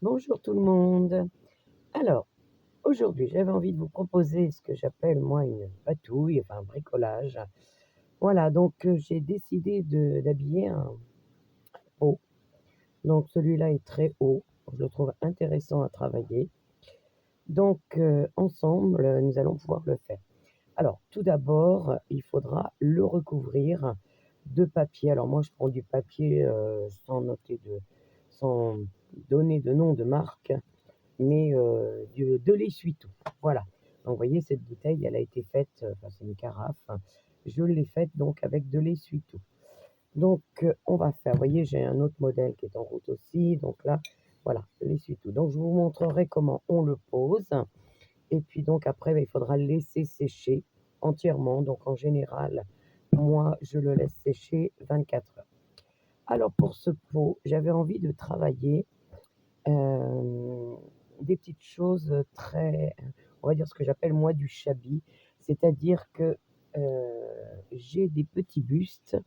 Bonjour tout le monde. Alors, aujourd'hui, j'avais envie de vous proposer ce que j'appelle moi une patouille, enfin un bricolage. Voilà, donc j'ai décidé d'habiller un haut. Donc celui-là est très haut, je le trouve intéressant à travailler. Donc ensemble, nous allons pouvoir le faire. Alors, tout d'abord, il faudra le recouvrir de papier. Alors moi, je prends du papier sans donner de nom de marque, mais de l'essuie-tout. Voilà. Donc, vous voyez, cette bouteille, elle a été faite, enfin, c'est une carafe, hein. Je l'ai faite donc avec de l'essuie-tout. Donc, on va faire, vous voyez, j'ai un autre modèle qui est en route aussi. Donc là, voilà, l'essuie-tout. Donc, je vous montrerai comment on le pose. Et puis, donc, après, il faudra le laisser sécher entièrement. Donc, en général, moi, je le laisse sécher 24 heures. Alors, pour ce pot, j'avais envie de travailler Hem, des petites choses, très on va dire ce que j'appelle moi du shabby. C'est-à-dire que, j'ai des petits bustes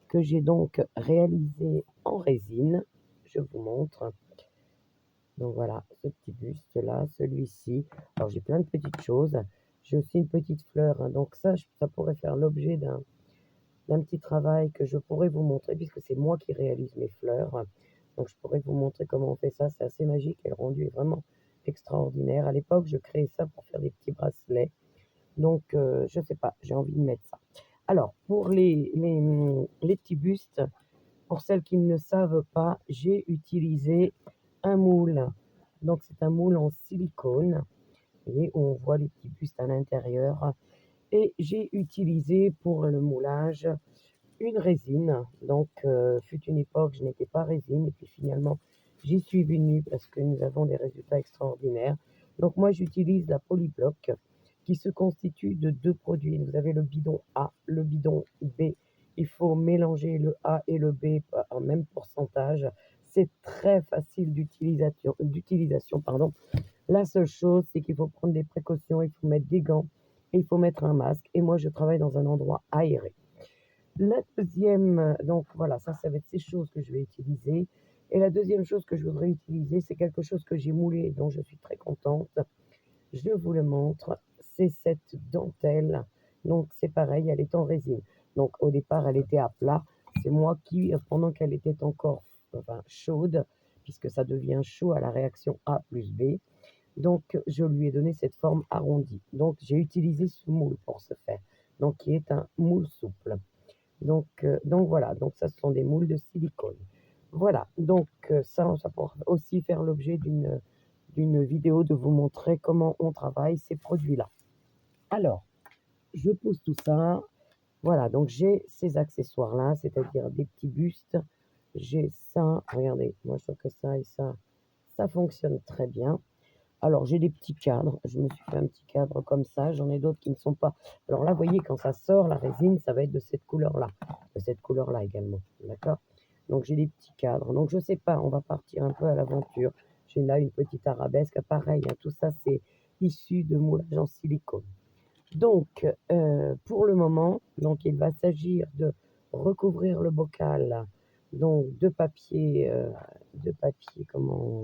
que j'ai donc réalisés en résine. Je vous montre. Donc voilà, ce petit buste-là, celui-ci. Alors j'ai plein de petites choses. J'ai aussi une petite fleur, hein, donc ça pourrait faire l'objet d'un petit travail que je pourrais vous montrer puisque c'est moi qui réalise mes fleurs. Donc je pourrais vous montrer comment on fait ça, c'est assez magique et le rendu est vraiment extraordinaire. À l'époque, je créais ça pour faire des petits bracelets. Donc je sais pas, j'ai envie de mettre ça. Alors pour les petits bustes, pour celles qui ne savent pas, j'ai utilisé un moule. Donc c'est un moule en silicone, vous voyez, où on voit les petits bustes à l'intérieur et j'ai utilisé pour le moulage une résine. Donc, fut une époque, je n'étais pas résine et puis finalement, j'y suis venue parce que nous avons des résultats extraordinaires. Donc moi, j'utilise la Polybloc qui se constitue de 2 produits. Vous avez le bidon A, le bidon B. Il faut mélanger le A et le B en même pourcentage. C'est très facile d'utilisation, pardon. La seule chose, c'est qu'il faut prendre des précautions, il faut mettre des gants et il faut mettre un masque et moi, je travaille dans un endroit aéré. La deuxième, donc voilà, ça va être ces choses que je vais utiliser et la deuxième chose que je voudrais utiliser, c'est quelque chose que j'ai moulé et dont je suis très contente. Je vous le montre, c'est cette dentelle. Donc c'est pareil, elle est en résine. Donc au départ, elle était à plat. C'est moi qui, pendant qu'elle était encore, enfin, chaude, puisque ça devient chaud à la réaction A plus B, donc je lui ai donné cette forme arrondie. Donc j'ai utilisé ce moule pour ce faire, donc qui est un moule souple. Donc voilà, donc ça, ce sont des moules de silicone. Voilà, donc ça pourra aussi faire l'objet d'une vidéo de vous montrer comment on travaille ces produits-là. Alors, je pose tout ça. Voilà, donc j'ai ces accessoires-là, c'est-à-dire des petits bustes. J'ai ça, regardez, moi je trouve que ça et ça fonctionne très bien. Alors, j'ai des petits cadres. Je me suis fait un petit cadre comme ça. J'en ai d'autres qui ne sont pas. Alors là, vous voyez, quand ça sort, la résine, ça va être de cette couleur-là. De cette couleur-là également. D'accord? Donc, j'ai des petits cadres. Donc, je sais pas, on va partir un peu à l'aventure. J'ai là une petite arabesque. Pareil, hein, tout ça, c'est issu de moulage en silicone. Donc, pour le moment, donc, il va s'agir de recouvrir le bocal donc, de papier, comment,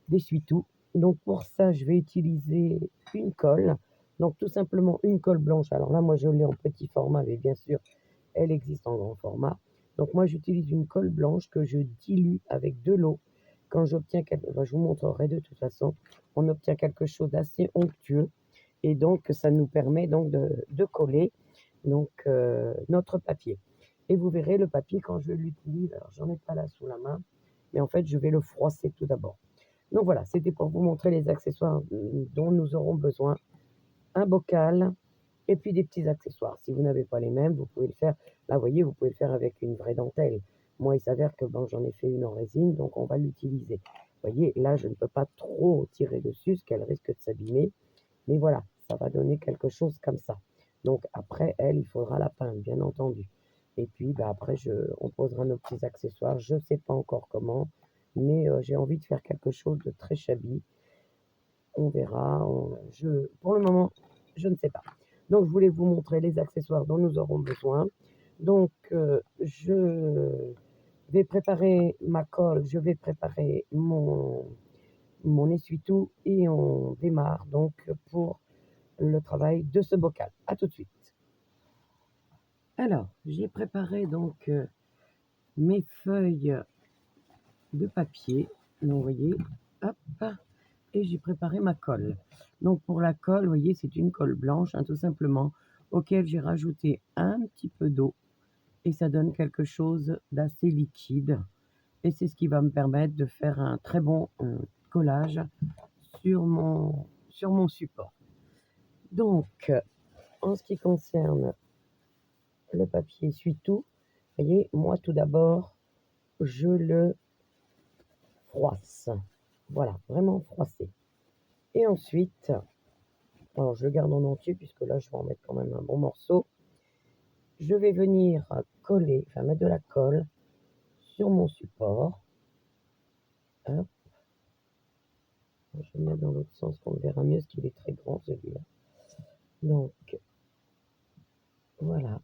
d'essuie-tout. Donc pour ça, je vais utiliser une colle. Donc tout simplement une colle blanche. Alors là, moi, je l'ai en petit format, mais bien sûr, elle existe en grand format. Donc moi, j'utilise une colle blanche que je dilue avec de l'eau. Quand j'obtiens quelque je vous montrerai de toute façon, on obtient quelque chose d'assez onctueux et donc ça nous permet donc de coller donc notre papier. Et vous verrez le papier quand je l'utilise, alors j'en ai pas là sous la main, mais en fait, je vais le froisser tout d'abord. Donc voilà, c'était pour vous montrer les accessoires dont nous aurons besoin. Un bocal et puis des petits accessoires. Si vous n'avez pas les mêmes, vous pouvez le faire. Là, vous voyez, vous pouvez le faire avec une vraie dentelle. Moi, il s'avère que bon, j'en ai fait une en résine, donc on va l'utiliser. Vous voyez, là, je ne peux pas trop tirer dessus, parce qu'elle risque de s'abîmer. Mais voilà, ça va donner quelque chose comme ça. Donc après, elle, il faudra la peindre, bien entendu. Et puis, bah, après, on posera nos petits accessoires. Je ne sais pas encore comment, mais j'ai envie de faire quelque chose de très shabby. On verra. Pour le moment, je ne sais pas. Donc, je voulais vous montrer les accessoires dont nous aurons besoin. Donc, vais préparer ma colle, je vais préparer mon essuie-tout et on démarre donc pour le travail de ce bocal. À tout de suite. Alors, j'ai préparé donc mes feuilles de papier, donc vous voyez, hop, et j'ai préparé ma colle. Donc pour la colle, vous voyez, c'est une colle blanche, hein, tout simplement, auquel j'ai rajouté un petit peu d'eau et ça donne quelque chose d'assez liquide. Et c'est ce qui va me permettre de faire un très bon collage sur mon support. Donc, en ce qui concerne le papier essuie-tout, vous voyez, moi tout d'abord, je le froisse. Voilà, vraiment froissé. Et ensuite, alors je le garde en entier puisque là je vais en mettre quand même un bon morceau. Je vais venir coller, enfin mettre de la colle sur mon support. Hop. Je vais le mettre dans l'autre sens qu'on le verra mieux parce qu'il est très grand celui-là. Donc voilà.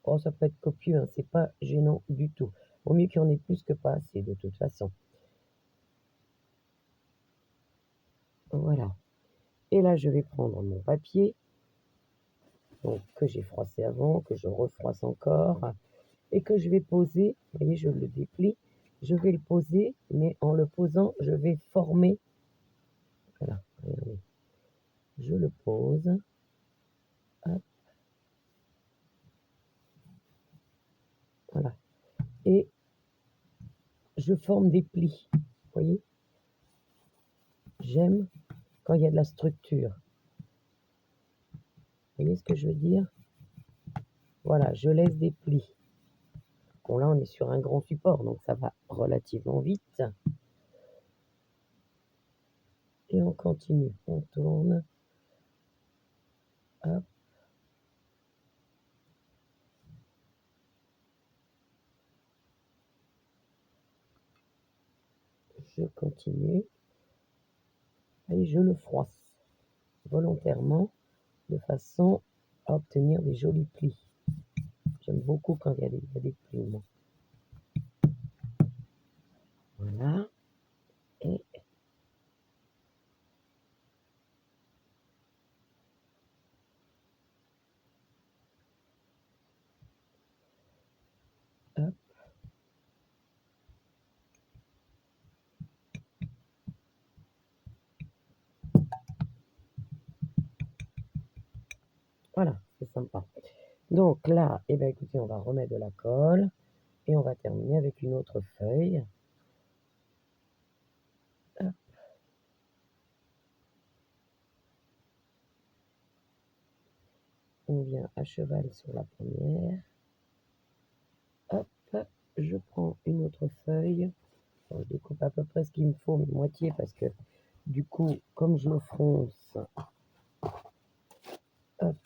Oh, ça peut être copieux, hein, c'est pas gênant du tout. Au mieux qu'il y en ait plus que pas assez de toute façon. Voilà. Et là je vais prendre mon papier donc, que j'ai froissé avant, que je refroisse encore, et que je vais poser, vous voyez, je le déplie, je vais le poser, mais en le posant, je vais former, voilà, regardez, je le pose, hop, voilà, et je forme des plis, vous voyez, j'aime quand il y a de la structure, vous voyez ce que je veux dire? Voilà, je laisse des plis. Bon, là, on est sur un grand support, donc ça va relativement vite. Et on continue, on tourne, hop, je continue, et je le froisse volontairement de façon à obtenir des jolis plis. J'aime beaucoup quand il y a des plis, moi. Voilà. Et hop. Voilà, c'est sympa. Donc là, eh bien, écoutez, on va remettre de la colle et on va terminer avec une autre feuille. Hop. On vient à cheval sur la première. Hop, je prends une autre feuille. Alors, je découpe à peu près ce qu'il me faut, mais moitié, parce que du coup, comme je le fronce, hop,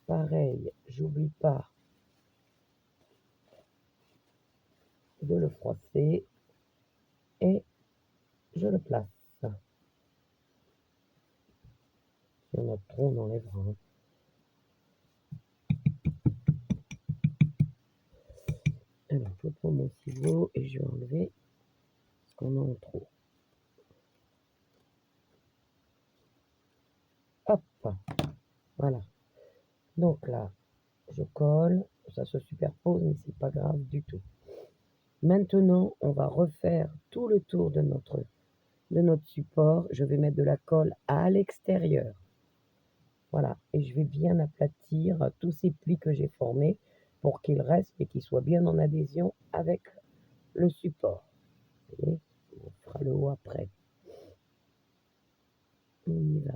pareil, j'oublie pas de le froisser et je le place. Si on a trop, on enlèvera. Alors, je prends mon ciseau et je vais enlever ce qu'on a en trop. Hop, voilà. Donc là, je colle, ça se superpose, mais c'est pas grave du tout. Maintenant, on va refaire tout le tour de notre support. Je vais mettre de la colle à l'extérieur. Voilà, et je vais bien aplatir tous ces plis que j'ai formés pour qu'ils restent et qu'ils soient bien en adhésion avec le support. Vous voyez, on fera le haut après. On y va.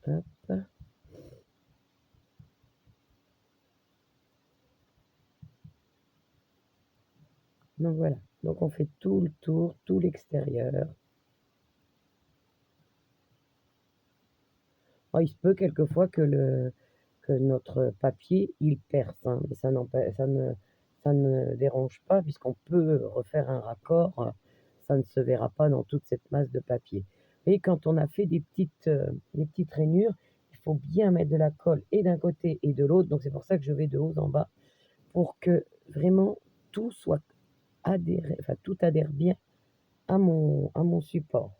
Hop. Donc voilà, donc on fait tout le tour, tout l'extérieur. Oh, il se peut quelquefois que notre papier, il perce, hein, mais ça ne dérange pas puisqu'on peut refaire un raccord, ça ne se verra pas dans toute cette masse de papier. Et quand on a fait des petites rainures, il faut bien mettre de la colle et d'un côté et de l'autre, donc c'est pour ça que je vais de haut en bas pour que vraiment tout soit adhéré, enfin tout adhère bien à mon support.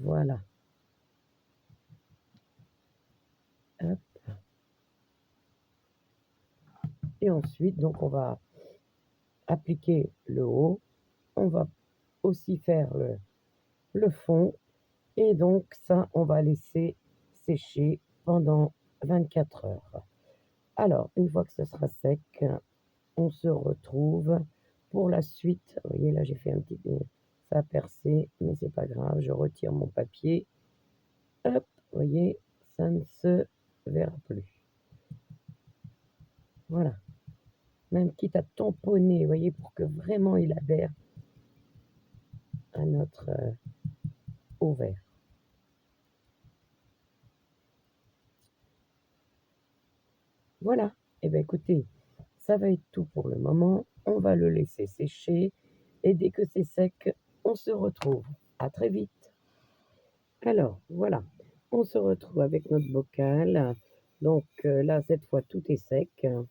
Voilà. Hop. Et ensuite, donc on va appliquer le haut, on va aussi faire le fond et donc ça, on va laisser sécher pendant 24 heures. Alors, une fois que ce sera sec, on se retrouve pour la suite. Vous voyez, là, j'ai fait un petit peu, ça a percé, mais c'est pas grave, je retire mon papier. Hop, vous voyez, ça ne se verra plus. Voilà. Même quitte à tamponner, vous voyez, pour que vraiment il adhère à notre ovaire. Voilà. Eh bien, écoutez, ça va être tout pour le moment. On va le laisser sécher et dès que c'est sec, on se retrouve. À très vite. Alors, voilà, on se retrouve avec notre bocal. Donc là, cette fois, tout est sec, hein,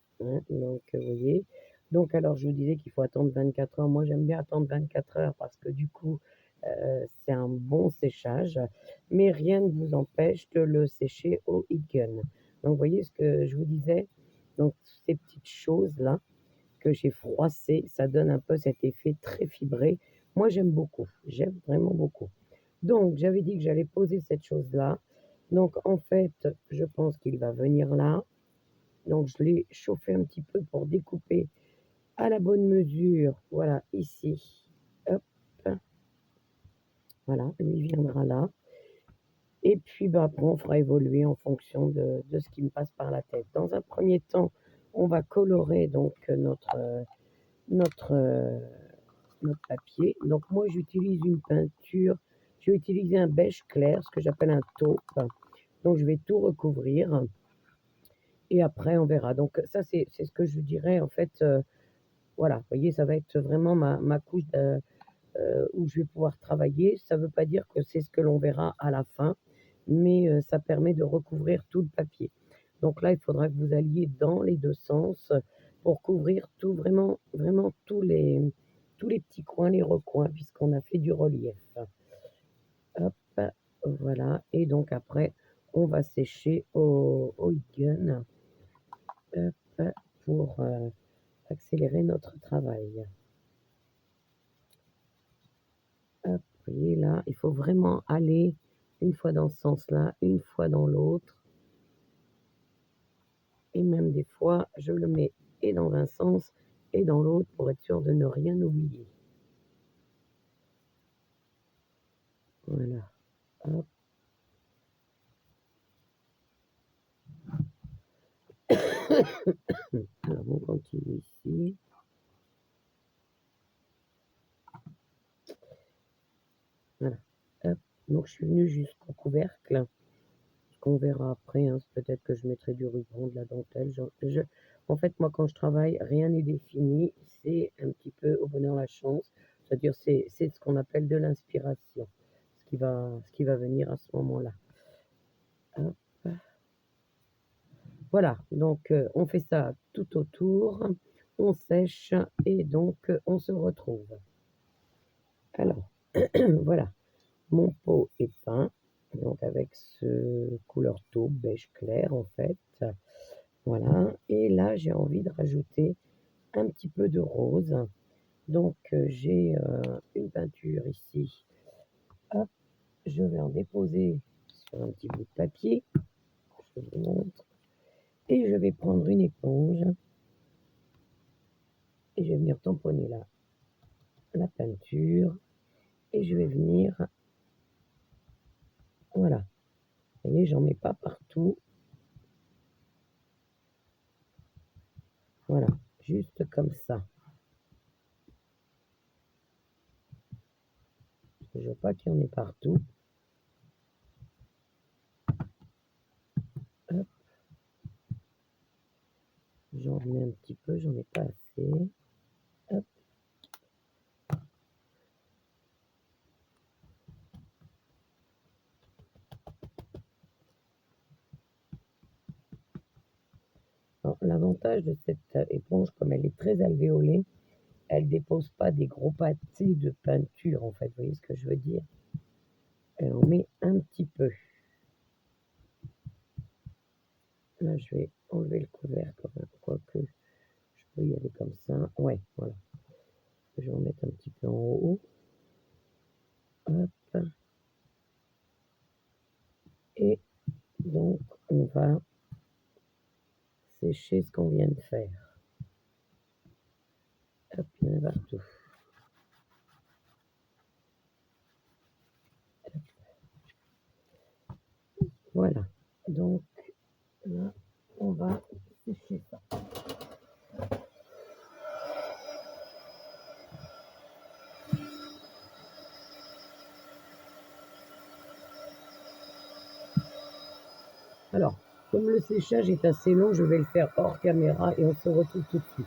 donc vous voyez. Donc alors, je vous disais qu'il faut attendre 24 heures. Moi, j'aime bien attendre 24 heures parce que du coup, c'est un bon séchage, mais rien ne vous empêche de le sécher au heat gun. Donc, vous voyez ce que je vous disais? Donc, ces petites choses-là que j'ai froissées, ça donne un peu cet effet très fibré. Moi, j'aime vraiment beaucoup. Donc, j'avais dit que j'allais poser cette chose-là. Donc, en fait, je pense qu'il va venir là. Donc, je l'ai chauffé un petit peu pour découper à la bonne mesure. Voilà, ici. Hop. Voilà, lui viendra là. Et puis, bah, après, on fera évoluer en fonction de ce qui me passe par la tête. Dans un premier temps, on va colorer donc notre, euh, notre papier. Donc, moi, j'utilise une peinture. Je vais utiliser un beige clair, ce que j'appelle un taupe. Donc, je vais tout recouvrir et après, on verra. Donc, ça, c'est ce que je dirais, en fait. Voilà, vous voyez, ça va être vraiment ma couche où je vais pouvoir travailler. Ça ne veut pas dire que c'est ce que l'on verra à la fin, mais ça permet de recouvrir tout le papier. Donc là, il faudra que vous alliez dans les deux sens pour couvrir tout, vraiment, vraiment tous les petits coins, les recoins, puisqu'on a fait du relief. Hop, voilà. Et donc après, on va sécher au heat gun hop, pour accélérer notre travail. Hop, vous voyez là, il faut vraiment aller une fois dans ce sens-là, une fois dans l'autre. Et même des fois, je le mets et dans un sens et dans l'autre pour être sûr de ne rien oublier. Voilà. Hop. Alors, on continue ici. Voilà. Hop. Donc, je suis venue jusqu'au couvercle. Ce qu'on verra après, hein, peut-être que je mettrai du ruban, de la dentelle. En fait, moi, quand je travaille, rien n'est défini. C'est un petit peu au bonheur la chance. C'est-à-dire, c'est ce qu'on appelle de l'inspiration, ce qui va venir à ce moment-là. Hop. Voilà, donc on fait ça tout autour, on sèche et donc on se retrouve. Alors, voilà, mon pot est peint, donc avec ce couleur taupe, beige clair en fait. Voilà, et là j'ai envie de rajouter un petit peu de rose. Donc j'ai une peinture ici. Hop, je vais en déposer sur un petit bout de papier. Je vous montre. Et je vais prendre une éponge et je vais venir tamponner la peinture et je vais venir, voilà, vous voyez, j'en mets pas partout, voilà, juste comme ça. Je veux pas qu'il y en ait partout. J'en remets un petit peu, j'en ai pas assez. Hop. L'avantage de cette éponge, comme elle est très alvéolée, elle dépose pas des gros pâtés de peinture, en fait. Vous voyez ce que je veux dire? Elle en met un petit peu. Là, je vais enlever le couvercle, quoique je peux y aller comme ça. Ouais, voilà. Je vais en mettre un petit peu en haut. Hop. Et donc, on va sécher ce qu'on vient de faire. Hop, il y en a partout. Hop. Voilà. Donc, là, on va sécher ça. Alors, comme le séchage est assez long, je vais le faire hors caméra et on se retrouve tout de suite.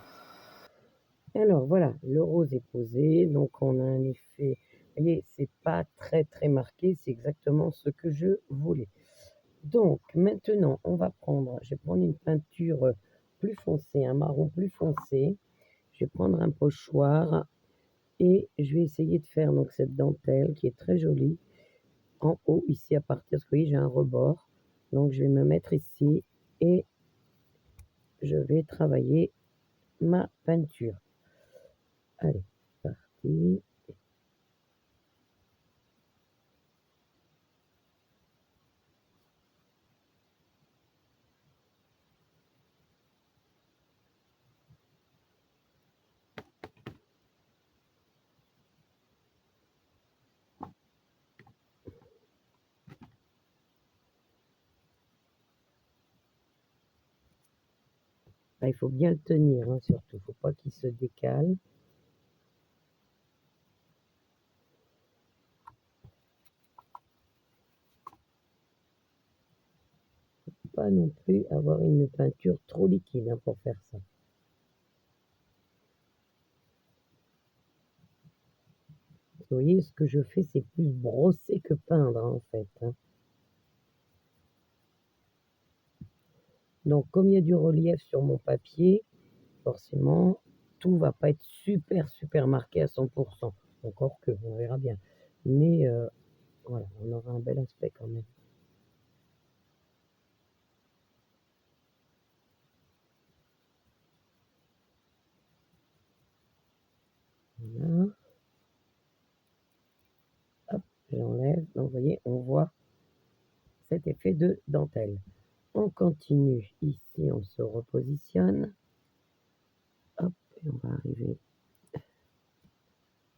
Alors voilà, le rose est posé, donc on a un effet, vous voyez, c'est pas très marqué, c'est exactement ce que je voulais. Donc maintenant, je vais prendre une peinture plus foncée, un marron plus foncé. Je vais prendre un pochoir et je vais essayer de faire donc cette dentelle qui est très jolie en haut ici à partir, parce que vous voyez, j'ai un rebord. Donc je vais me mettre ici et je vais travailler ma peinture. Allez, parti. Là, il faut bien le tenir, hein, surtout. Il ne faut pas qu'il se décale. Pas non plus avoir une peinture trop liquide, hein, pour faire ça. Vous voyez, ce que je fais, c'est plus brosser que peindre, hein, en fait, hein. Donc, comme il y a du relief sur mon papier, forcément, tout va pas être super marqué à 100%. Encore que, on verra bien. Mais voilà, on aura un bel aspect quand même. Voilà. Hop, j'enlève. Donc, vous voyez, on voit cet effet de dentelle. On continue. Ici, on se repositionne. Hop, et on va arriver.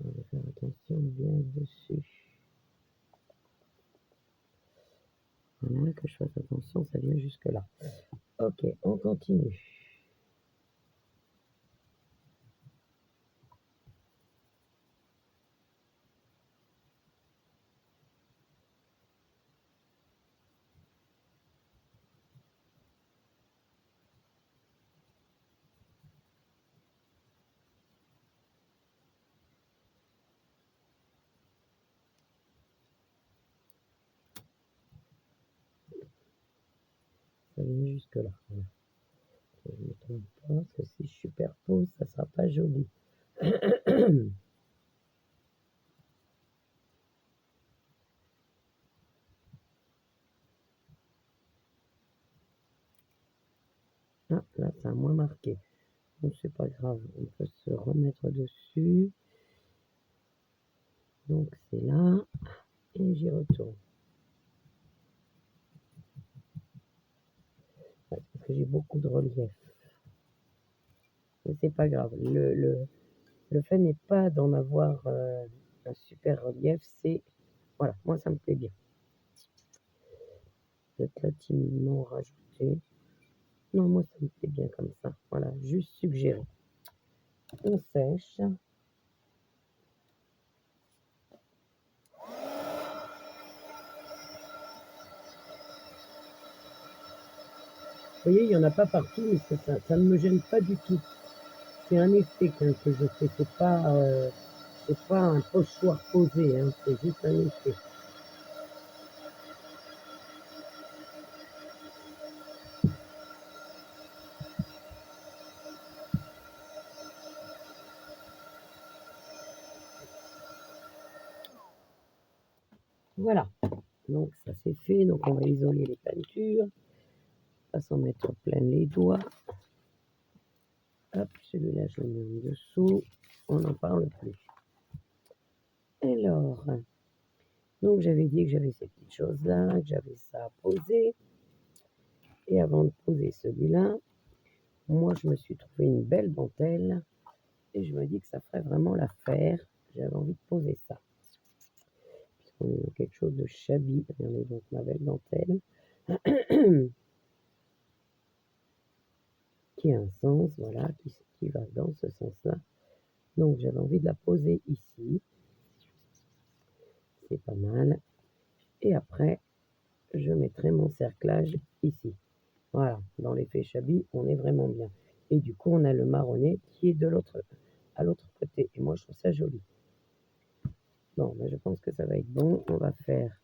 On va faire attention bien dessus. Voilà, que je fasse attention, ça vient jusque là. Ok, on continue. Ça vient jusque là. Voilà. Je ne me trompe pas, parce que si je superpose, ça ne sera pas joli. Ah, là, ça a moins marqué. Bon, c'est pas grave, on peut se remettre dessus. Donc, c'est là, et j'y retourne. Parce que j'ai beaucoup de relief. Mais c'est pas grave. Le fait n'est pas d'en avoir un super relief, c'est... Voilà, moi ça me plaît bien. Peut-être là timidement rajouter. Non, moi ça me plaît bien comme ça. Voilà, juste suggérer. On sèche. voyez, il n'y en a pas partout, mais ça ne me gêne pas du tout. C'est un effet que je fais, c'est pas un pochoir posé, hein, c'est juste un effet. Voilà, donc ça c'est fait, donc on va isoler les peintures, pas s'en mettre plein les doigts. Hop, celui-là je le mets en dessous, on n'en parle plus. Alors, donc j'avais dit que j'avais ces petites choses-là, que j'avais ça à poser. Et avant de poser celui-là, moi je me suis trouvé une belle dentelle et je me dis que ça ferait vraiment l'affaire. J'avais envie de poser ça. Puisqu'on est dans quelque chose de shabby. Regardez donc ma belle dentelle. Qui a un sens, voilà, qui va dans ce sens-là. Donc j'avais envie de la poser ici. C'est pas mal. Et après, je mettrai mon cerclage ici. Voilà, dans l'effet shabby, on est vraiment bien. Et du coup, on a le marronné qui est à l'autre côté. Et moi, je trouve ça joli. Bon, ben, je pense que ça va être bon. On va faire,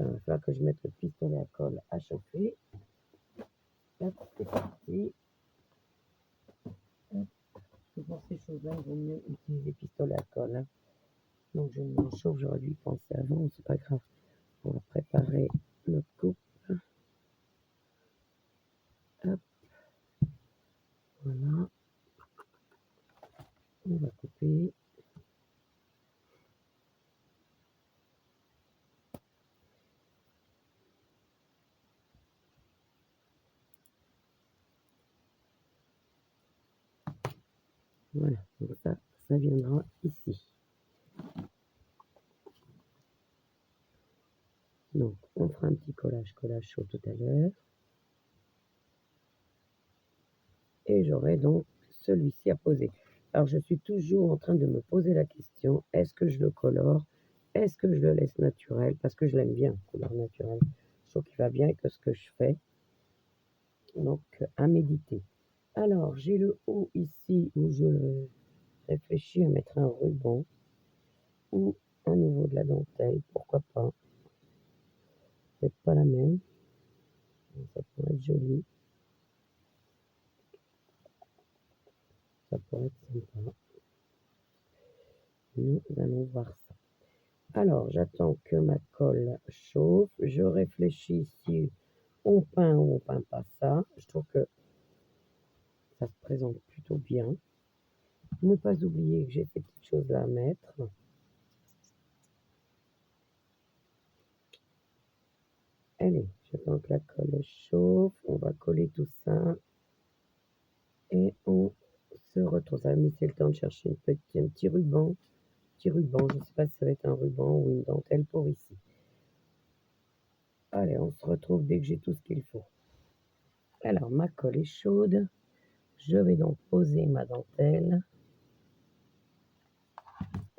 il va falloir que je mette le pistolet à colle à chauffer. Hop, c'est parti. Hop. Pour ces choses-là, il vaut mieux utiliser pistolet à colle. Hein. Donc, je m'en chauffe. J'aurais dû y penser avant. C'est pas grave. On va préparer notre coupe. Hop. Voilà. On va couper. Voilà. Donc ça viendra ici. Donc, on fera un petit collage chaud tout à l'heure. Et j'aurai donc celui-ci à poser. Alors, je suis toujours en train de me poser la question, est-ce que je le colore? Est-ce que je le laisse naturel? Parce que je l'aime bien, couleur naturelle. Je trouve qu'il va bien avec ce que je fais. Donc, à méditer. Alors, j'ai le haut ici où je réfléchis à mettre un ruban ou à nouveau de la dentelle, pourquoi pas. Peut-être pas la même, ça pourrait être joli. Ça pourrait être sympa. Nous allons voir ça. Alors, j'attends que ma colle chauffe. Je réfléchis si on peint ou on peint pas ça. Je trouve que ça se présente plutôt bien. Ne pas oublier que j'ai ces petites choses-là à mettre. Allez, j'attends que la colle chauffe. On va coller tout ça. Et on se retrouve. Ça va me laisser le temps de chercher un petit ruban. Je ne sais pas si ça va être un ruban ou une dentelle pour ici. Allez, on se retrouve dès que j'ai tout ce qu'il faut. Alors, ma colle est chaude. Je vais donc poser ma dentelle.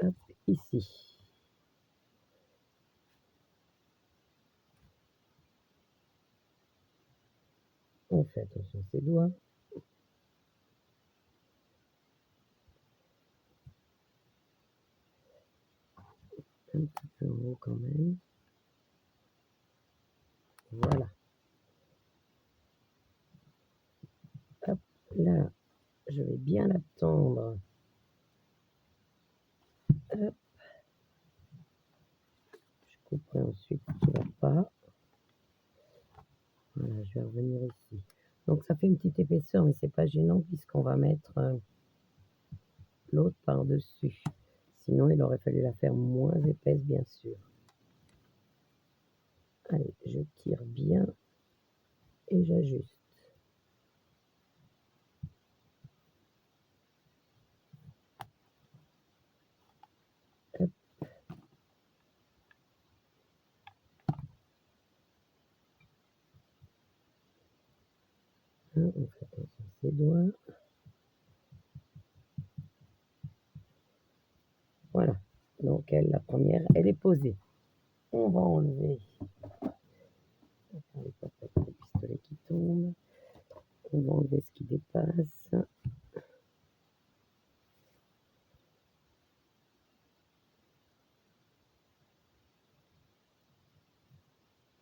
Hop, ici. On fait attention à ses doigts. Un petit peu en haut quand même. Voilà. Hop, là, je vais bien l'attendre. Hop. Je couperai ensuite ce qui ne va pas. Voilà, je vais revenir ici. Donc ça fait une petite épaisseur, mais c'est pas gênant puisqu'on va mettre l'autre par-dessus. Sinon, il aurait fallu la faire moins épaisse, bien sûr. Allez, je tire bien et j'ajuste. Hop. On fait attention à ses doigts. Voilà. Donc, la première, elle est posée. On va enlever. Attendez pas le pistolet qui tombe. On va enlever ce qui dépasse.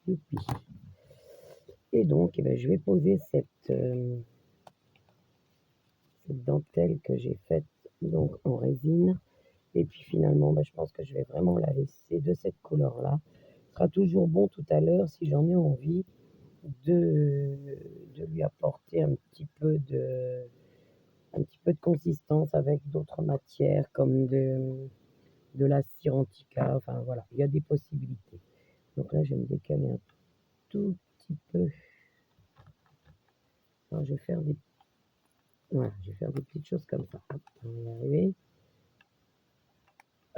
Youpi. Et donc, je vais poser cette dentelle que j'ai faite donc en résine. Et puis finalement, je pense que je vais vraiment la laisser de cette couleur-là. Ce sera toujours bon tout à l'heure si j'en ai envie de lui apporter un petit peu de consistance avec d'autres matières comme de la cire antica. Enfin voilà, il y a des possibilités. Donc là, je vais me décaler un tout petit peu. Alors, je vais faire des petites choses comme ça. Hop, on va y arriver.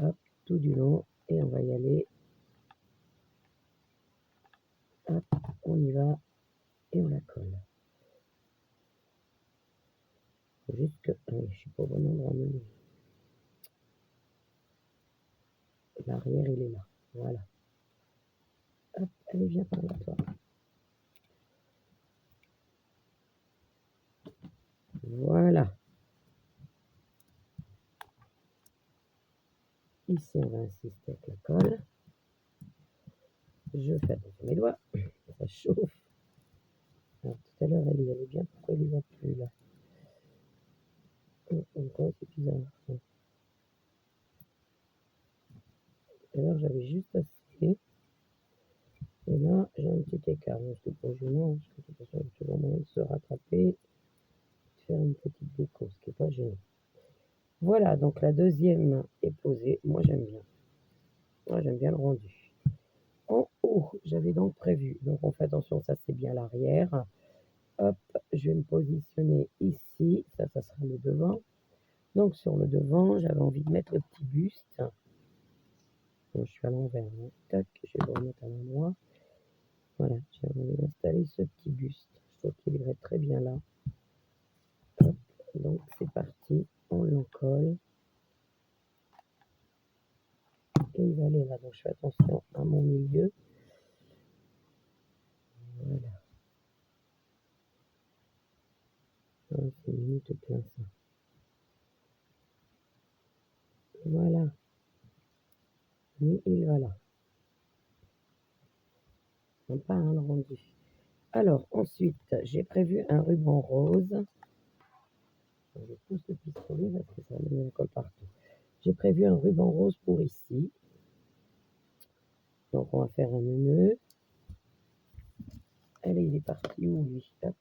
Hop, tout du long. Et on va y aller. Hop, on y va. Et on la colle. Faut juste que... Ah oui, je suis pas au bon endroit. L'arrière, il est là. Voilà. Hop, allez, viens par là, toi. Voilà. Ici, on va insister avec la colle. Je fais attention mes doigts. Ça chauffe. Alors, tout à l'heure, elle y allait bien. Pourquoi il y va plus, là? Encore, c'est bizarre. Tout à l'heure, j'avais juste assez. Et là, j'ai un petit écart. Parce que pour gênant, parce que de toute façon, il y a toujours moyen de se rattraper, de faire une petite déco, ce qui n'est pas gênant. Voilà, donc la deuxième est posée. Moi, j'aime bien. Moi, j'aime bien le rendu. En haut, j'avais donc prévu. Donc, on fait attention, ça, c'est bien l'arrière. Hop, je vais me positionner ici. Ça sera le devant. Donc, sur le devant, j'avais envie de mettre le petit buste. Donc, je suis à l'envers. Hein. Tac, je vais le remettre à l'endroit. Voilà, j'ai envie d'installer ce petit buste. Je trouve qu'il irait très bien là. Hop, donc c'est parti, on l'encolle. Et il va aller là, donc je fais attention à mon milieu. Voilà. C'est minute plein ça. Voilà. Et il va là. On part le rendu. Alors, ensuite, j'ai prévu un ruban rose. Je pousse le pistolet parce que ça me colle partout. J'ai prévu un ruban rose pour ici. Donc, on va faire un nœud. Allez, il est parti où lui? Hop.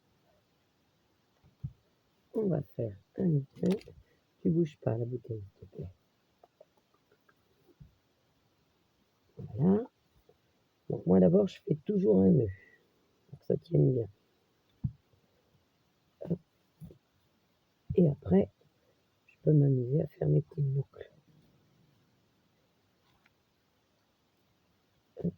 On va faire un nœud. Tu bouges pas la bouteille, s'il te plaît. Voilà. Donc, moi, d'abord, je fais toujours un nœud pour que ça tienne bien. Hop. Et après, je peux m'amuser à faire mes petites boucles. Hop.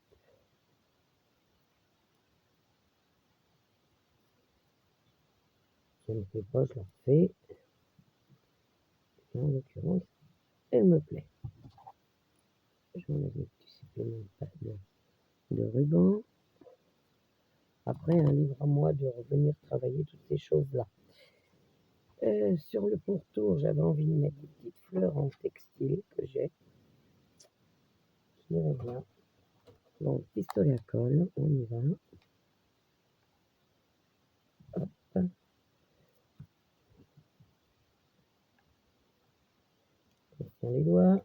Si elle ne me plaît pas, je la refais. Là, en l'occurrence, elle me plaît. Je m'enlève mes petits suppléments de ruban. Après, un livre à moi de revenir travailler toutes ces choses-là. Sur le pourtour, j'avais envie de mettre des petites fleurs en textile que j'ai. Je dirais bien. Donc, pistolet à colle, on y va. Hop. Attention les doigts.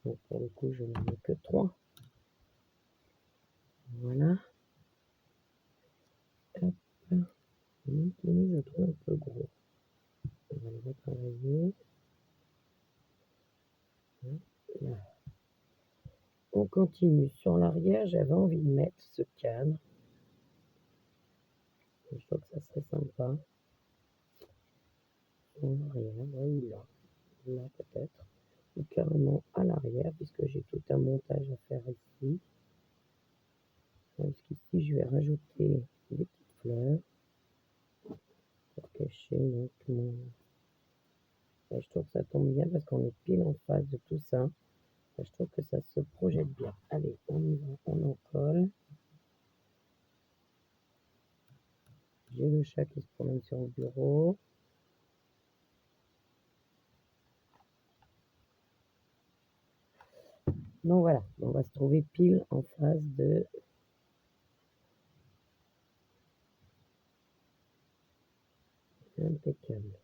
Donc, pour le coup, je n'en ai que 3. Voilà. Hop. Maintenant, je trouve un peu gros. On va le retravailler. Là. On continue. Sur l'arrière, j'avais envie de mettre ce cadre. Je trouve que ça serait sympa. En arrière, ou là. Là, peut-être. Ou carrément à l'arrière, puisque j'ai tout un montage à faire ici. Parce qu'ici, je vais rajouter des petites fleurs pour cacher donc face de tout ça. Je trouve que ça se projette bien. Allez, on y va, on en colle. J'ai le chat qui se promène sur le bureau. Donc voilà, on va se trouver pile en face de... Impeccable.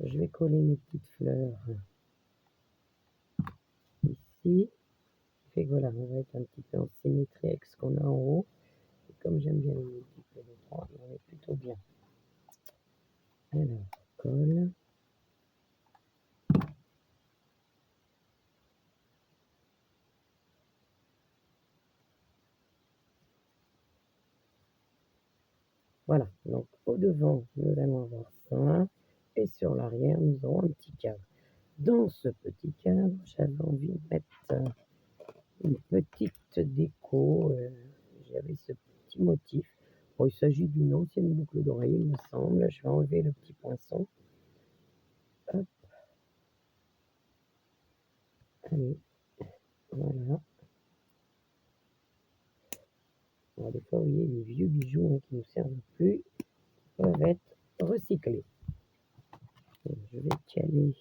Je vais coller mes petites fleurs ici. Fait que voilà, on va être un petit peu en symétrie avec ce qu'on a en haut. Et comme j'aime bien les multiples de 3, on est plutôt bien. Alors, colle. Voilà, donc au devant, nous allons avoir ça. Et sur l'arrière, nous aurons un petit cadre. Dans ce petit cadre, j'avais envie de mettre une petite déco. J'avais ce petit motif. Bon, il s'agit d'une ancienne boucle d'oreille, il me semble. Je vais enlever le petit poinçon. Hop. Allez, voilà. Alors, des fois, vous voyez, les vieux bijoux qui ne nous servent plus peuvent être recyclés. Donc, je vais caler.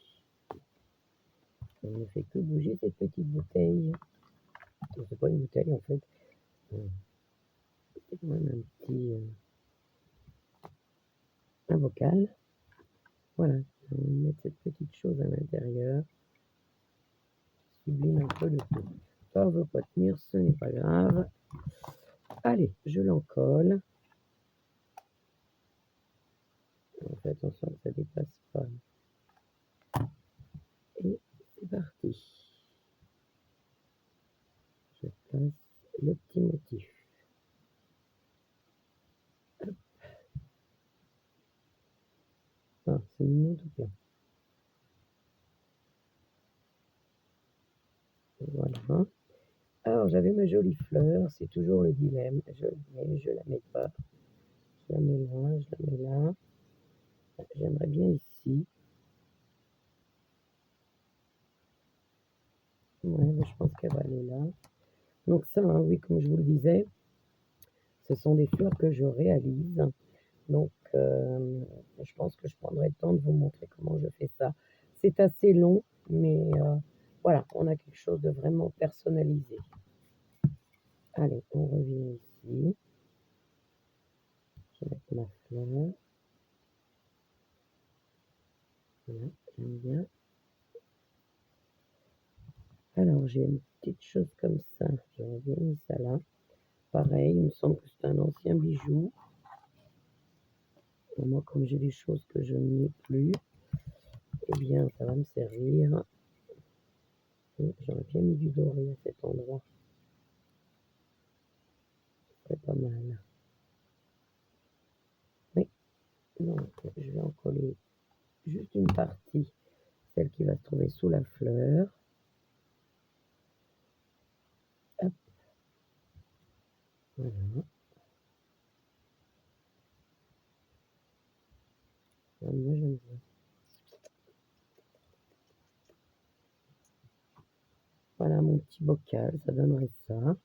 On ne fait que bouger cette petite bouteille. C'est pas une bouteille en fait. C'est quand même un petit un bocal. Voilà, on va mettre cette petite chose à l'intérieur. Sublime un peu le tout. Ça ne veut pas tenir, ce n'est pas grave. Allez, je l'encolle. En fait, attention que ça ne dépasse pas. Et c'est parti. Je place le petit motif. Hop. Ah, c'est mignon tout plein. Voilà. Alors, j'avais ma jolie fleur, c'est toujours le dilemme. Je la mets, je la mets pas. Je la mets là, je la mets là. J'aimerais bien ici. Ouais, je pense qu'elle va aller là. Donc ça, hein, oui, comme je vous le disais, ce sont des fleurs que je réalise. Donc, je pense que je prendrai le temps de vous montrer comment je fais ça. C'est assez long, mais voilà, on a quelque chose de vraiment personnalisé. Allez, on revient ici. Je vais mettre ma fleur. Voilà, j'aime bien. Alors, j'ai une petite chose comme ça. J'aurais bien mis ça là. Pareil, il me semble que c'est un ancien bijou. Et moi, comme j'ai des choses que je n'ai plus, eh bien, ça va me servir. J'aurais bien mis du doré à cet endroit. C'est pas mal. Oui, donc je vais en coller juste une partie, celle qui va se trouver sous la fleur. Hop. Voilà. Moi, j'aime bien. Voilà mon petit bocal, ça donnerait ça.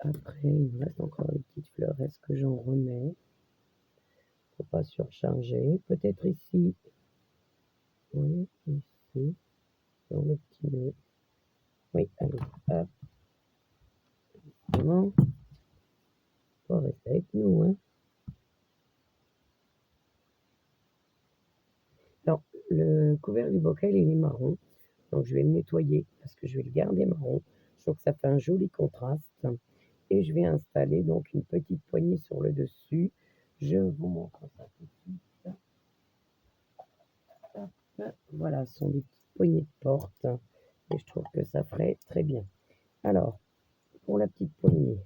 Après, il me reste encore les petites fleurs. Est-ce que j'en remets? Faut pas surcharger. Peut-être ici. Oui, ici. Dans le petit nœud. Oui, allez, hop. Vraiment. Faut rester avec nous, hein. Alors, le couvercle du bocal, il est marron. Donc, je vais le nettoyer parce que je vais le garder marron. Je trouve que ça fait un joli contraste. Et je vais installer donc une petite poignée sur le dessus. Je vous montre ça tout de suite. Hop, voilà, ce sont des petites poignées de porte. Et je trouve que ça ferait très bien. Alors, pour la petite poignée,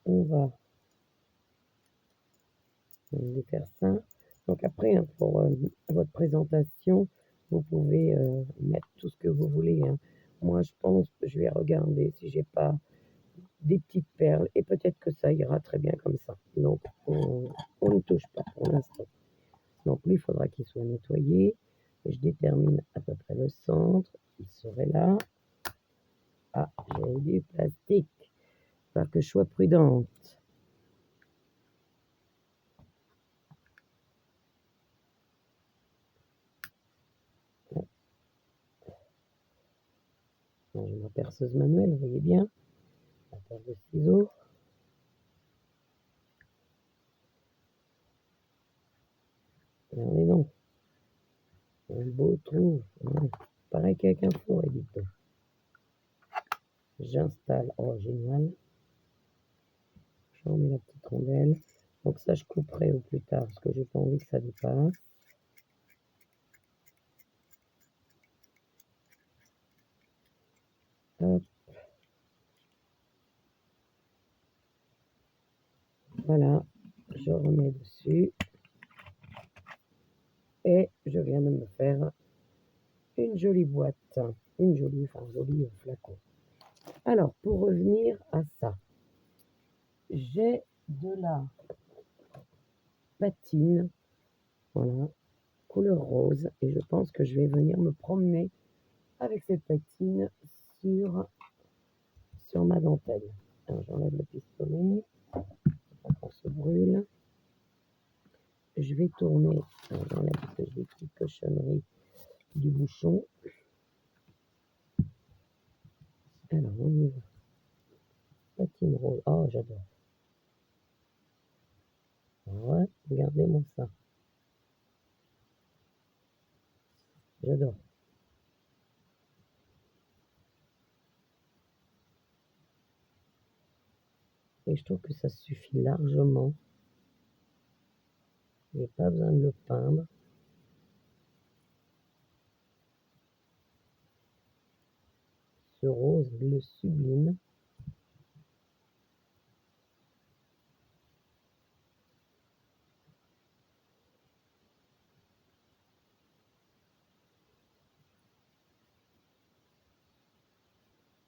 on va faire ça. Donc après, hein, pour votre présentation, vous pouvez mettre tout ce que vous voulez, hein. Moi, je pense que je vais regarder si j'ai pas des petites perles et peut-être que ça ira très bien comme ça. Donc, on ne touche pas pour l'instant. Donc, lui, il faudra qu'il soit nettoyé. Et je détermine à peu près le centre. Il serait là. Ah, j'ai du plastique. Il va falloir que je sois prudente. J'ai ma perceuse manuelle, vous voyez bien. La paire de ciseaux. Et on est donc. Un beau trou. Ouais. Pareil qu'avec un four, dites donc. J'installe. Oh, génial. J'en mets la petite rondelle. Donc ça, je couperai au plus tard parce que j'ai pas envie que ça dépasse. Hop. Voilà. Je remets dessus. Et je viens de me faire une jolie boîte. Un joli flacon. Alors, pour revenir à ça, j'ai de la patine, voilà, couleur rose, et je pense que je vais venir me promener avec cette patine sur ma dentelle. Alors, j'enlève le pistolet, pour qu'on se brûle. Je vais tourner, alors j'enlève parce que j'ai des petites cochonneries du bouchon. Alors, on y va. Patine rose, oh, j'adore. Ouais, regardez-moi ça. J'adore. Et je trouve que ça suffit largement. Il n'y a pas besoin de le peindre. Ce rose bleu sublime.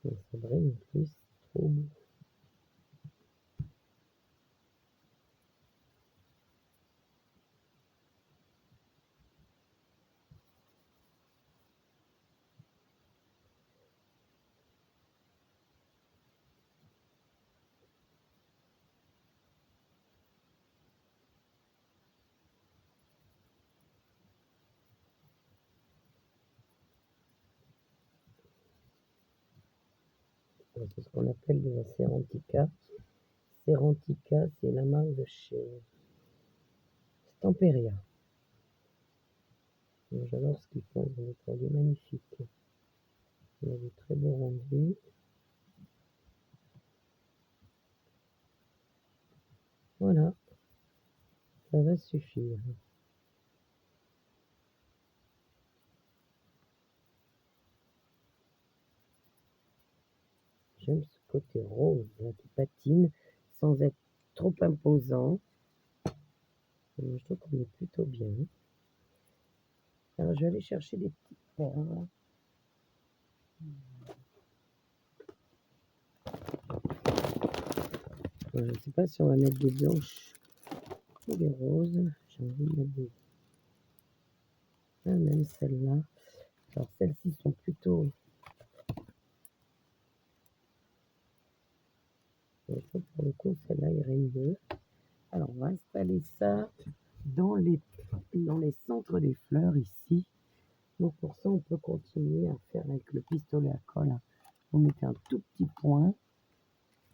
Et ça brille en plus. Trop beau. C'est ce qu'on appelle de la Cerantica. Cerantica, c'est la marque de chez Stamperia. J'adore ce qu'ils font, ils ont des produits magnifiques. Il y a des très beaux rendus. Voilà, ça va suffire. J'aime ce côté rose là, qui patine sans être trop imposant. Je trouve qu'on est plutôt bien. Alors je vais aller chercher des petites perles. Je ne sais pas si on va mettre des blanches ou des roses. J'ai envie de mettre des... Ah, même celles-là. Alors celles-ci sont plutôt... Pour le coup, celle-là irait mieux. Alors on va installer ça dans les centres des fleurs ici. Donc pour ça, on peut continuer à faire avec le pistolet à colle. Vous mettez un tout petit point.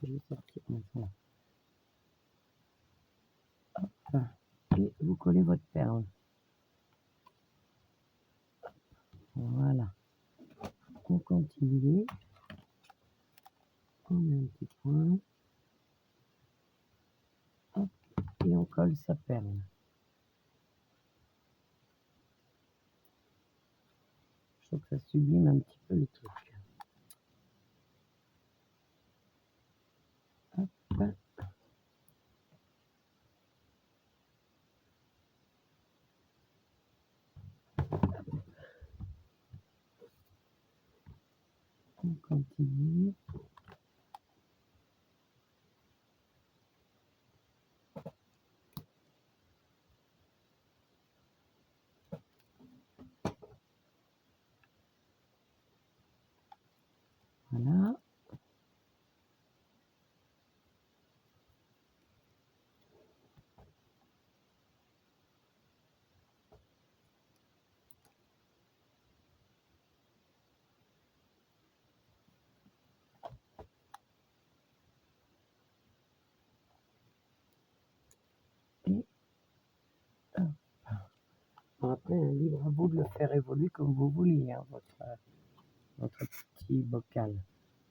Je vais sortir maintenant. Hop. Et vous collez votre perle. Voilà. On continue. On met un petit point. Hop. Et on colle sa perle. Je trouve que ça sublime un petit peu le truc. Hop. On continue. Après, un libre à vous de le faire évoluer comme vous voulez, hein, votre petit bocal.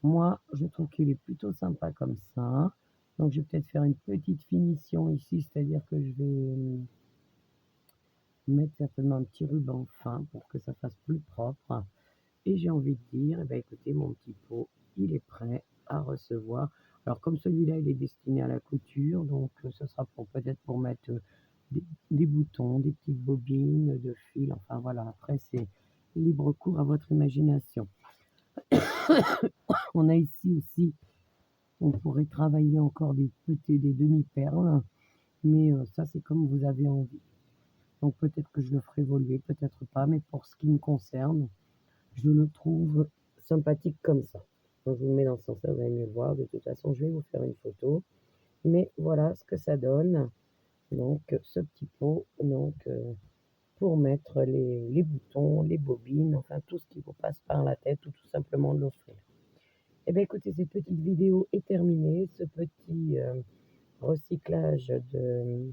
Moi, je trouve qu'il est plutôt sympa comme ça. Donc, je vais peut-être faire une petite finition ici, c'est-à-dire que je vais mettre certainement un petit ruban fin pour que ça fasse plus propre. Et j'ai envie de dire, eh ben, écoutez, mon petit pot, il est prêt à recevoir. Alors, comme celui-là, il est destiné à la couture, donc ce sera pour peut-être pour mettre des boutons, des petites bobines de fil, enfin voilà, après c'est libre cours à votre imagination. On a ici aussi, on pourrait travailler encore des petits, des demi-perles, mais ça c'est comme vous avez envie. Donc peut-être que je le ferai évoluer, peut-être pas, mais pour ce qui me concerne, je le trouve sympathique comme ça. Donc je vous le mets dans ce sens-là, vous allez mieux le voir. De toute façon, je vais vous faire une photo. Mais voilà ce que ça donne. Donc ce petit pot, donc pour mettre les boutons, les bobines, enfin tout ce qui vous passe par la tête ou tout simplement de l'offrir. Eh bien écoutez, cette petite vidéo est terminée. Ce petit recyclage de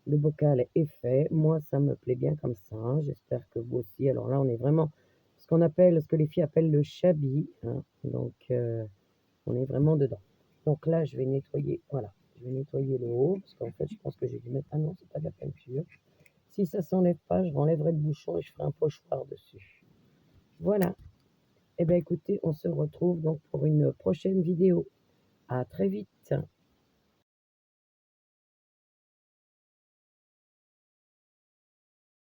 bocal est fait. Moi, ça me plaît bien comme ça, hein. J'espère que vous aussi. Alors là, on est vraiment ce qu'on appelle, ce que les filles appellent le shabby, hein. Donc, on est vraiment dedans. Donc là, je vais nettoyer, voilà, je vais nettoyer le haut, parce qu'en fait, je pense que j'ai dû mettre, ah non, c'est pas de la peinture. Si ça s'enlève pas, je renlèverai le bouchon et je ferai un pochoir dessus. Voilà. Eh bien, écoutez, on se retrouve donc pour une prochaine vidéo. À très vite.